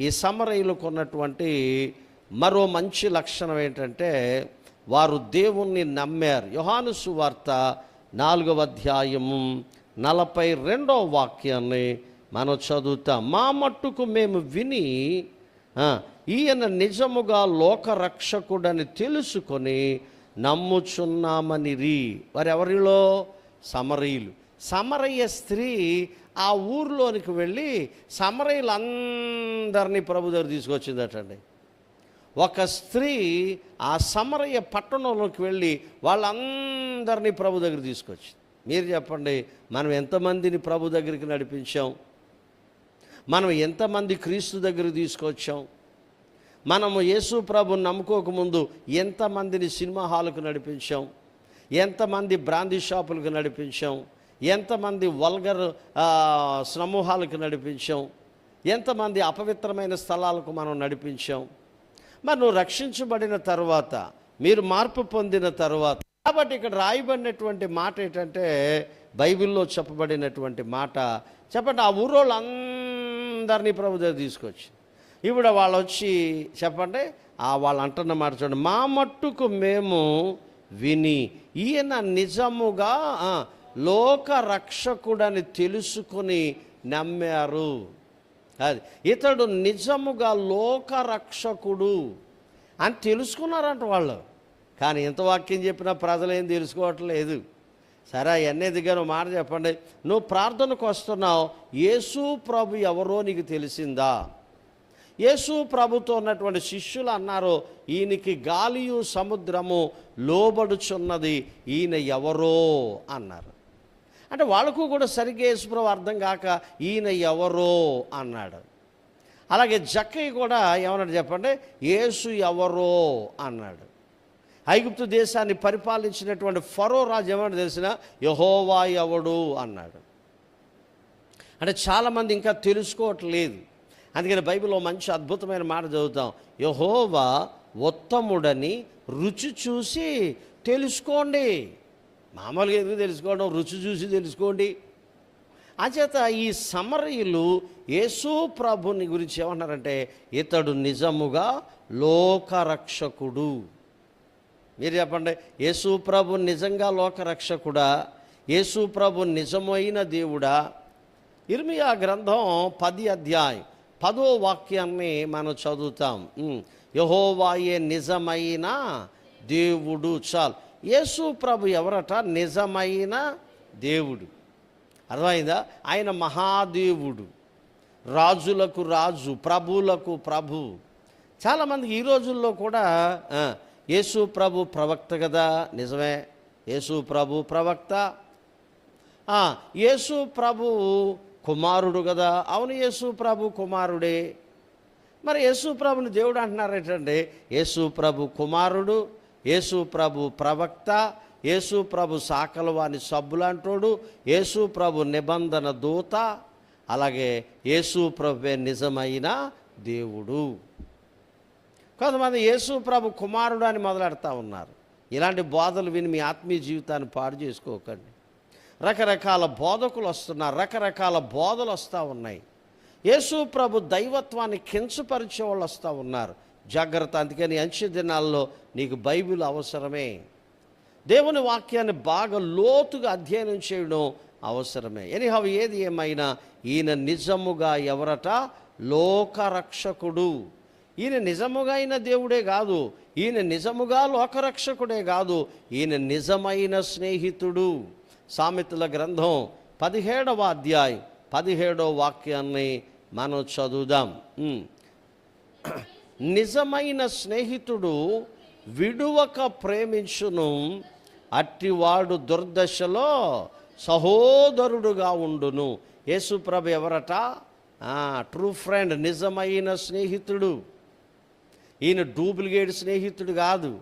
ఈ సమరయులకు ఉన్నటువంటి మరో మంచి లక్షణం ఏంటంటే వారు దేవుణ్ణి నమ్మారు. యోహాను సువార్త 4వ అధ్యాయము 42వ వాక్యాన్ని మనం చదువుతాం. మా మట్టుకు మేము విని ఈయన నిజముగా లోకరక్షకుడని తెలుసుకొని నమ్ముచున్నామనిరి. వారెవరిలో? సమరయులు. సమరయ్య స్త్రీ ఆ ఊర్లోనికి వెళ్ళి సమరయులందరినీ ప్రభు దగ్గర తీసుకొచ్చిందటండి. ఒక స్త్రీ ఆ సమరయ్య పట్టణంలోకి వెళ్ళి వాళ్ళందరినీ ప్రభు దగ్గర తీసుకొచ్చింది. మీరు చెప్పండి, మనం ఎంతమందిని ప్రభు దగ్గరికి నడిపించాం? మనం ఎంతమంది క్రీస్తు దగ్గరికి తీసుకొచ్చాం? మనము యేసు ప్రభుని నమ్ముకోకముందు ఎంతమందిని సినిమా హాల్కు నడిపించాం? ఎంతమంది బ్రాందీ షాపులకు నడిపించాం? ఎంతమంది వల్గర్ సమూహాలకు నడిపించాం? ఎంతమంది అపవిత్రమైన స్థలాలకు మనం నడిపించాం? మరి నువ్వు రక్షించబడిన తర్వాత, మీరు మార్పు పొందిన తర్వాత, కాబట్టి ఇక్కడ రాయబడినటువంటి మాట ఏంటంటే, బైబిల్లో చెప్పబడినటువంటి మాట చెప్పండి, ఆ ఊరోళ్ళందరినీ ప్రభు దగ్గర తీసుకొచ్చి ఇప్పుడు వాళ్ళు వచ్చి చెప్పండి, వాళ్ళు అంటున్న మాట చూడండి, మా మట్టుకు మేము విని ఈయన నిజముగా లోక రక్షకుడని తెలుసుకొని నమ్మారు. అది ఇతడు నిజముగా లోక రక్షకుడు అని తెలుసుకున్నారంట వాళ్ళు. కానీ ఎంత వాక్యం చెప్పినా ప్రజలు ఏం తెలుసుకోవట్లేదు. సరే, అవన్నీ దిగాను మాట చెప్పండి, నువ్వు ప్రార్థనకు వస్తున్నావు, యేసు ప్రభు ఎవరో నీకు తెలిసిందా? యేసు ప్రభుతో ఉన్నటువంటి శిష్యులు అన్నారు, ఈయనకి గాలియు సముద్రము లోబడుచున్నది, ఈయన ఎవరో అన్నారు. అంటే వాళ్ళకు కూడా సరిగ్గా యేసు ప్రభు అర్థం కాక ఈయన ఎవరో అన్నాడు. అలాగే జక్కయ్య కూడా ఏమన్నాడు చెప్పండి, యేసు ఎవరో అన్నాడు. ఐగుప్తు దేశాన్ని పరిపాలించినటువంటి ఫరో రాజు ఏమన్నా తెలిసిన, యెహోవా ఎవడు అన్నాడు. అంటే చాలామంది ఇంకా తెలుసుకోవట్లేదు. అందుకని బైబిల్లో మంచి అద్భుతమైన మాట చదువుతాం, యెహోవా ఉత్తముడని రుచి చూసి తెలుసుకోండి. మామూలుగా ఎందుకు తెలుసుకోవడం, రుచి చూసి తెలుసుకోండి. అంచేత ఈ సమరయులు యేసు ప్రభుని గురించి ఏమన్నారంటే, ఇతడు నిజముగా లోకరక్షకుడు. మీరు చెప్పండి, యేసు ప్రభు నిజంగా లోకరక్షకుడా? యేసు ప్రభు నిజమైన దేవుడా? ఇర్మియా గ్రంథం 10వ అధ్యాయం 10వ వాక్యాన్ని మనం చదువుతాం. యెహోవాయే నిజమైన దేవుడు. చాలు, యేసు ప్రభు ఎవరట? నిజమైన దేవుడు. అర్థమైందా? ఆయన మహాదేవుడు, రాజులకు రాజు, ప్రభువులకు ప్రభు. చాలామందికి ఈ రోజుల్లో కూడా యేసు ప్రభు ప్రవక్త కదా, నిజమే, యేసు ప్రభు ప్రవక్త. యేసు ప్రభు కుమారుడు కదా, అవును, యేసు ప్రభు కుమారుడే. మరి యేసు ప్రభుని దేవుడు అంటున్నారేటండి? యేసు ప్రభు కుమారుడు, యేసు ప్రభు ప్రవక్త, యేసు ప్రభు సాకలవాని సబ్బులాంటోడు, యేసు ప్రభు నిబంధన దూత, అలాగే యేసు ప్రభువే నిజమైన దేవుడు. కొంతమంది యేసు ప్రభు కుమారుడు అని మొదలెడతా ఉన్నారు. ఇలాంటి బోధలు విని మీ ఆత్మీయ జీవితాన్ని పాడు చేసుకోకండి. రకరకాల బోధకులు వస్తున్నారు, రకరకాల బోధలు వస్తూ ఉన్నాయి. యేసు ప్రభు దైవత్వాన్ని కించపరిచే వాళ్ళు వస్తూ ఉన్నారు. జాగ్రత్త. అందుకని అంచె దినాల్లో నీకు బైబిల్ అవసరమే. దేవుని వాక్యాన్ని బాగా లోతుగా అధ్యయనం చేయడం అవసరమే. ఎనీహౌ, ఏది ఏమైనా ఈయన నిజముగా ఎవరట? లోకరక్షకుడు. ఈయన నిజముగా అయిన దేవుడే కాదు, ఈయన నిజముగా లోకరక్షకుడే కాదు, ఈయన నిజమైన స్నేహితుడు. సామెతల గ్రంథం 17వ అధ్యాయం 17వ వాక్యాన్ని మనం చదువుదాం. నిజమైన స్నేహితుడు విడువక ప్రేమించును, అట్టివాడు దుర్దశలో సహోదరుడుగా ఉండును. యేసు ప్రభు ఎవరట? ట్రూ ఫ్రెండ్, నిజమైన స్నేహితుడు. ఈయన డూప్లికేట్ స్నేహితుడు కాదు,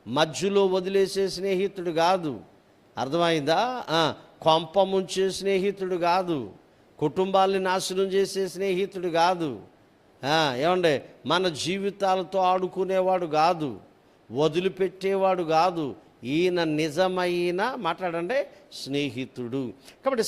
మధ్యలో వదిలేసే స్నేహితుడు కాదు. అర్థమైందా? కొంప ముంచే స్నేహితుడు కాదు, కుటుంబాల్ని నాశనం చేసే స్నేహితుడు కాదు. ఏమండే, మన జీవితాలతో ఆడుకునేవాడు కాదు, వదిలిపెట్టేవాడు కాదు. ఈయన నిజమైన మాట్లాడండి స్నేహితుడు. కాబట్టి